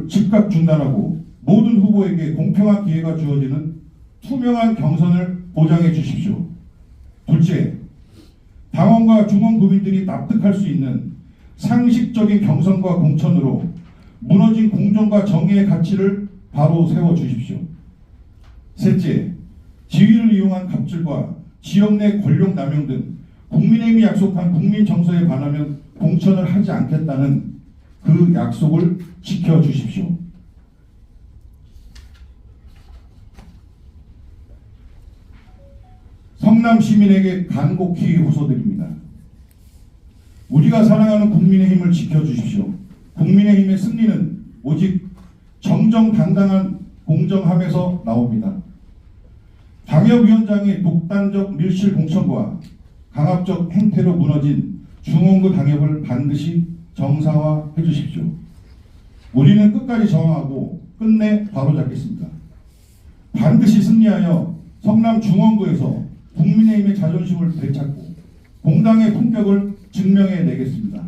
즉각 중단하고 모든 후보에게 공평한 기회가 주어지는 투명한 경선을 보장해 주십시오. 둘째, 당원과 중원 국민들이 납득할 수 있는 상식적인 경선과 공천으로 무너진 공정과 정의의 가치를 바로 세워 주십시오. 셋째, 지위를 이용한 갑질과 지역 내 권력 남용 등 국민의힘이 약속한 국민 정서에 반하면 공천을 하지 않겠다는 그 약속을 지켜주십시오. 성남 시민에게 간곡히 호소드립니다. 우리가 사랑하는 국민의힘을 지켜주십시오. 국민의힘의 승리는 오직 정정당당한 공정함에서 나옵니다. 당협위원장의 독단적 밀실 공천과 강압적 행태로 무너진 중원구 당협을 반드시 정상화해 주십시오. 우리는 끝까지 저항하고 끝내 바로잡겠습니다. 반드시 승리하여 성남 중원구에서 국민의힘의 자존심을 되찾고 공당의 품격을 증명해내겠습니다.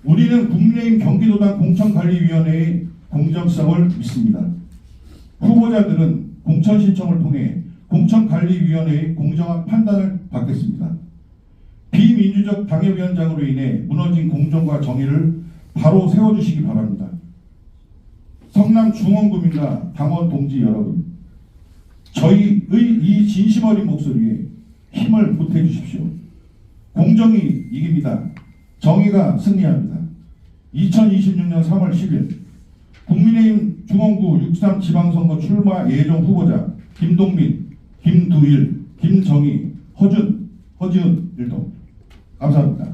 우리는 국민의힘 경기도당 공천관리위원회의 공정성을 믿습니다. 후보자들은 공천 신청을 통해 공천관리위원회의 공정한 판단을 받겠습니다. 비민주적 당협위원장으로 인해 무너진 공정과 정의를 바로 세워주시기 바랍니다. 성남 중원구민과 당원 동지 여러분, 저희의 이 진심 어린 목소리에 힘을 보태 주십시오. 공정이 이깁니다. 정의가 승리합니다. 2026년 3월 10일 국민의힘 중원구 6.3 지방선거 출마 예정 후보자 김동민, 김두일, 김정희, 허지은 일동. 감사합니다.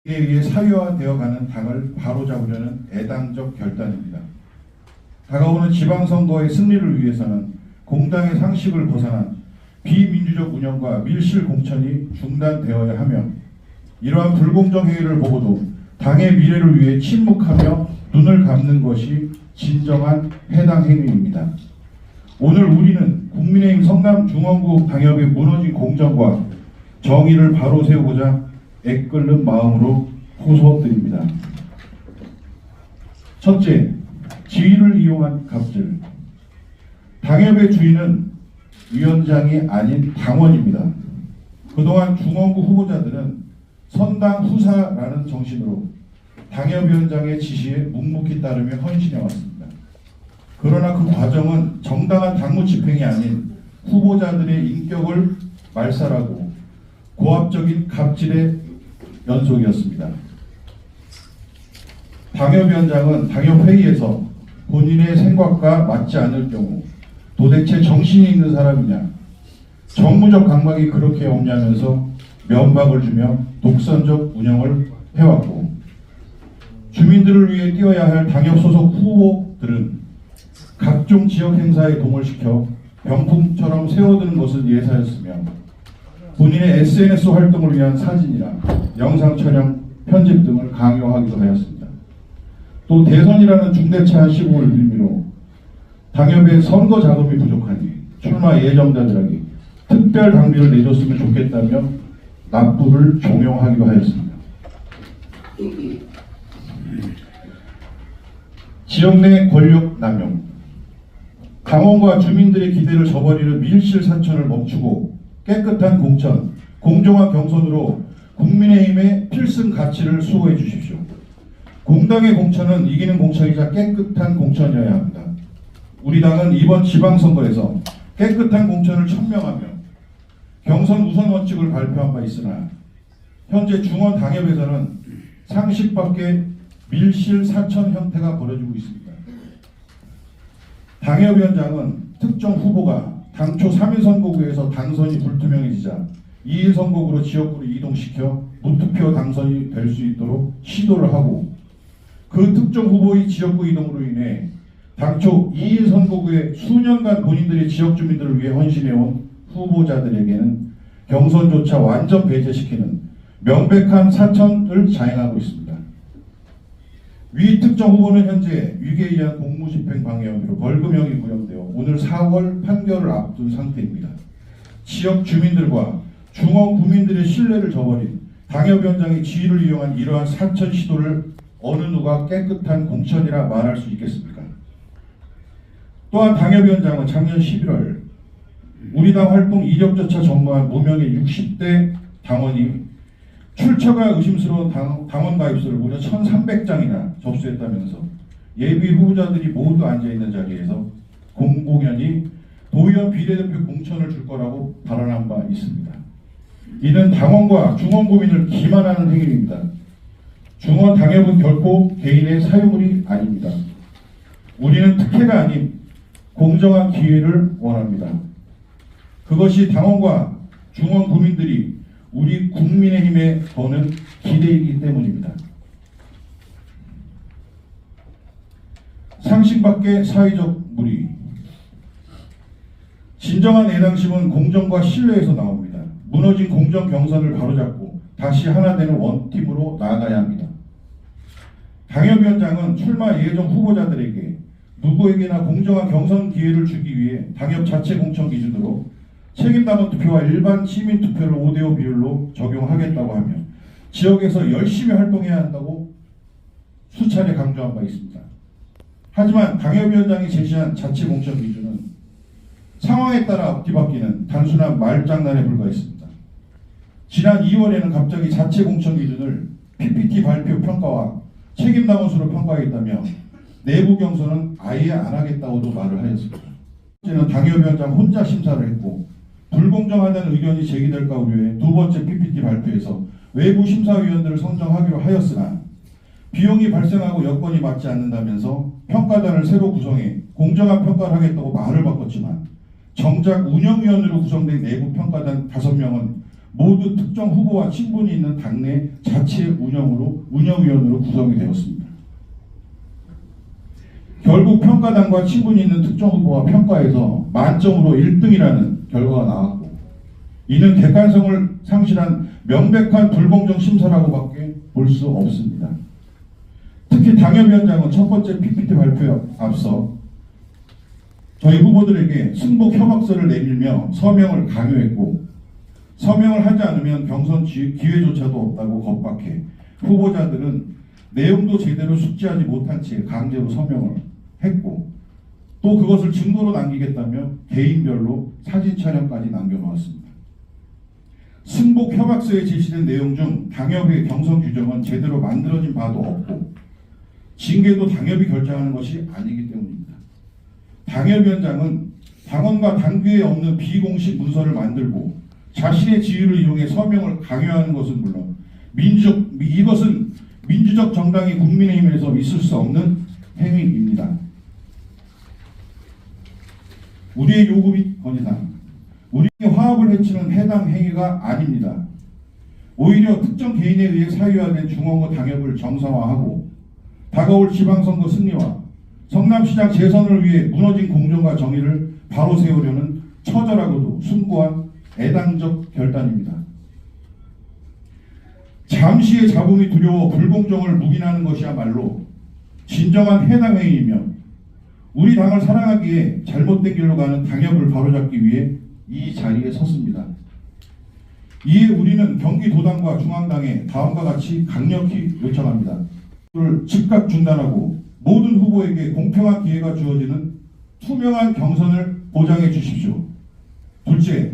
이에 사유화되어가는 당을 바로잡으려는 애당적 결단입니다. 다가오는 지방선거의 승리를 위해서는 공당의 상식을 벗어난 비민주적 운영과 밀실 공천이 중단되어야 하며, 이러한 불공정 행위를 보고도 당의 미래를 위해 침묵하며 눈을 감는 것이 진정한 해당 행위입니다. 오늘 우리는 국민의힘 성남 중원구 당협의 무너진 공정과 정의를 바로 세우고자 애끓는 마음으로 호소드립니다. 첫째, 지위를 이용한 갑질. 당협의 주인은 위원장이 아닌 당원입니다. 그동안 중원구 후보자들은 선당 후사라는 정신으로 당협위원장의 지시에 묵묵히 따르며 헌신해왔습니다. 그러나 그 과정은 정당한 당무 집행이 아닌 후보자들의 인격을 말살하고 고압적인 갑질의 연속이었습니다. 당협위원장은 당협회의에서 본인의 생각과 맞지 않을 경우 도대체 정신이 있는 사람이냐, 정무적 강박이 그렇게 없냐면서 면박을 주며 독선적 운영을 해왔고, 주민들을 위해 뛰어야 할 당협 소속 후보들은 각종 지역 행사에 동원시켜 병풍처럼 세워두는 것은 예사였으며, 본인의 SNS 활동을 위한 사진이나 영상 촬영, 편집 등을 강요하기도 하였습니다. 또 대선이라는 중대차 시국을 빌미로 당협의 선거 자금이 부족하니 출마 예정자들에게 특별 당비를 내줬으면 좋겠다며 납부를 종용하기도 하였습니다. 지역 내 권력 남용, 당원과 주민들의 기대를 저버리는 밀실 사천을 멈추고 깨끗한 공천, 공정한 경선으로 국민의힘의 필승 가치를 수호해 주십시오. 공당의 공천은 이기는 공천이자 깨끗한 공천이어야 합니다. 우리 당은 이번 지방선거에서 깨끗한 공천을 천명하며 경선 우선 원칙을 발표한 바 있으나, 현재 중원 당협에서는 상식 밖의 밀실 사천 형태가 벌어지고 있습니다. 당협위원장은 특정 후보가 당초 3일 선거구에서 당선이 불투명해지자 2일 선거구로 지역구로 이동시켜 무투표 당선이 될 수 있도록 시도를 하고, 그 특정 후보의 지역구 이동으로 인해 당초 2일 선거구에 수년간 본인들의 지역 주민들을 위해 헌신해온 후보자들에게는 경선조차 완전 배제시키는 명백한 사천을 자행하고 있습니다. 위 특정 후보는 현재 위계에 의한 공무집행 방해 혐의로 벌금형이 구형되어 오늘 4월 판결을 앞둔 상태입니다. 지역 주민들과 중원 구민들의 신뢰를 저버린 당협위원장의 지위를 이용한 이러한 사천 시도를 어느 누가 깨끗한 공천이라 말할 수 있겠습니까? 또한 당협위원장은 작년 11월 우리 당 활동 이력조차 전무한 무명의 60대 당원이 출처가 의심스러운 당원 가입서를 무려 1,300장이나 접수했다면서 예비 후보자들이 모두 앉아있는 자리에서 공공연히 도의원 비례대표 공천을 줄 거라고 발언한 바 있습니다. 이는 당원과 중원 고민을 기만하는 행위입니다. 중원 당협은 결코 개인의 사유물이 아닙니다. 우리는 특혜가 아닌 공정한 기회를 원합니다. 그것이 당원과 중원 국민들이 우리 국민의힘에 거는 기대이기 때문입니다. 상식 밖의 사회적 무리. 진정한 애당심은 공정과 신뢰에서 나옵니다. 무너진 공정 경선을 바로잡고 다시 하나 되는 원팀으로 나아가야 합니다. 당협위원장은 출마 예정 후보자들에게 누구에게나 공정한 경선 기회를 주기 위해 당협 자체 공천 기준으로 책임당원 투표와 일반 시민 투표를 5대5 비율로 적용하겠다고 하며 지역에서 열심히 활동해야 한다고 수차례 강조한 바 있습니다. 하지만 당협위원장이 제시한 자체 공천 기준은 상황에 따라 뒤바뀌는 단순한 말장난에 불과했습니다. 지난 2월에는 갑자기 자체 공천 기준을 PPT 발표 평가와 책임당원 수로 평가하겠다며 내부 경선은 아예 안 하겠다고도 말을 하였습니다. 번째는 당협위원장 혼자 심사를 했고 불공정하다는 의견이 제기될까 우려해 두 번째 PPT 발표에서 외부 심사위원들을 선정하기로 하였으나 비용이 발생하고 여건이 맞지 않는다면서 평가단을 새로 구성해 공정한 평가를 하겠다고 말을 바꿨지만 정작 운영위원으로 구성된 내부 평가단 5명은 모두 특정 후보와 친분이 있는 당내 자체 운영위원으로 구성이 되었습니다. 결국 평가단과 친분이 있는 특정 후보와 평가에서 만점으로 1등이라는 결과가 나왔고 이는 객관성을 상실한 명백한 불공정 심사라고밖에 볼 수 없습니다. 특히 당협위원장은 첫 번째 PPT 발표에 앞서 저희 후보들에게 승복 협약서를 내밀며 서명을 강요했고 서명을 하지 않으면 경선 기회조차도 없다고 겁박해 후보자들은 내용도 제대로 숙지하지 못한 채 강제로 서명을 했고 또 그것을 증거로 남기겠다며 개인별로 사진 촬영까지 남겨놓았습니다. 승복 협약서에 제시된 내용 중 당협의 경선 규정은 제대로 만들어진 바도 없고 징계도 당협이 결정하는 것이 아니기 때문입니다. 당협위원장은 당원과 당규에 없는 비공식 문서를 만들고 자신의 지위를 이용해 서명을 강요하는 것은 물론 이것은 민주적 정당이 국민의힘에서 있을 수 없는 행위입니다. 우리의 요구 및 건의사항, 우리의 화합을 해치는 해당 행위가 아닙니다. 오히려 특정 개인에 의해 사유화된 중원과 당협을 정상화하고 다가올 지방선거 승리와 성남시장 재선을 위해 무너진 공정과 정의를 바로 세우려는 처절하고도 숭고한 애당적 결단입니다. 잠시의 잡음이 두려워 불공정을 묵인하는 것이야말로 진정한 해당 행위이며 우리 당을 사랑하기에 잘못된 길로 가는 당협을 바로잡기 위해 이 자리에 섰습니다. 이에 우리는 경기도당과 중앙당에 다음과 같이 강력히 요청합니다. 즉각 중단하고 모든 후보에게 공평한 기회가 주어지는 투명한 경선을 보장해 주십시오. 둘째,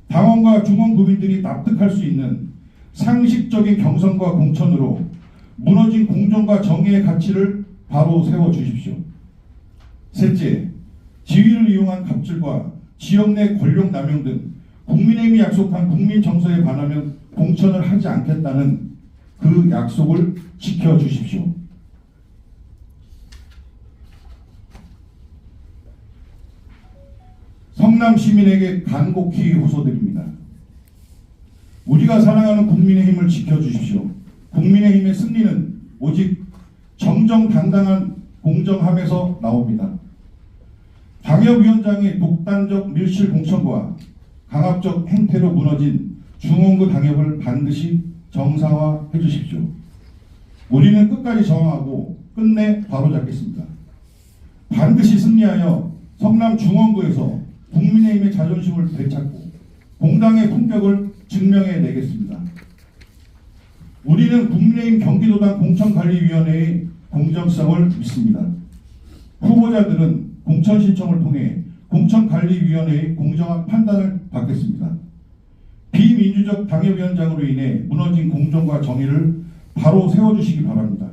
당원과 중원 국민들이 납득할 수 있는 상식적인 경선과 공천으로 무너진 공정과 정의의 가치를 바로 세워 주십시오. 셋째, 지위를 이용한 갑질과 지역 내 권력 남용 등 국민의힘이 약속한 국민 정서에 반하면 공천을 하지 않겠다는 그 약속을 지켜주십시오. 성남 시민에게 간곡히 호소드립니다. 우리가 사랑하는 국민의힘을 지켜주십시오. 국민의힘의 승리는 오직 정정당당한 공정함에서 나옵니다. 당협위원장의 독단적 밀실 공천과 강압적 행태로 무너진 중원구 당협을 반드시 정상화해 주십시오. 우리는 끝까지 저항하고 끝내 바로잡겠습니다. 반드시 승리하여 성남 중원구에서 국민의힘의 자존심을 되찾고 공당의 품격을 증명해 내겠습니다. 우리는 국민의힘 경기도당 공천관리위원회의 공정성을 믿습니다. 후보자들은 공천 신청을 통해 공천관리위원회의 공정한 판단을 받겠습니다. 비민주적 당협위원장으로 인해 무너진 공정과 정의를 바로 세워주시기 바랍니다.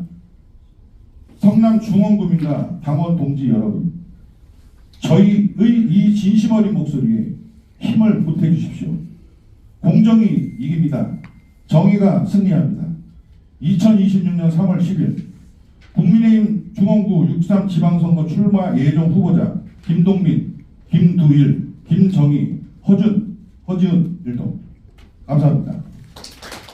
성남 중원구민과 당원 동지 여러분, 저희의 이 진심 어린 목소리에 힘을 보태주십시오. 공정이 이깁니다. 정의가 승리합니다. 2026년 3월 10일 국민의힘 중원구 6.3 지방선거 출마 예정 후보자 김동민, 김두일, 김정희, 허지은 일동. 감사합니다.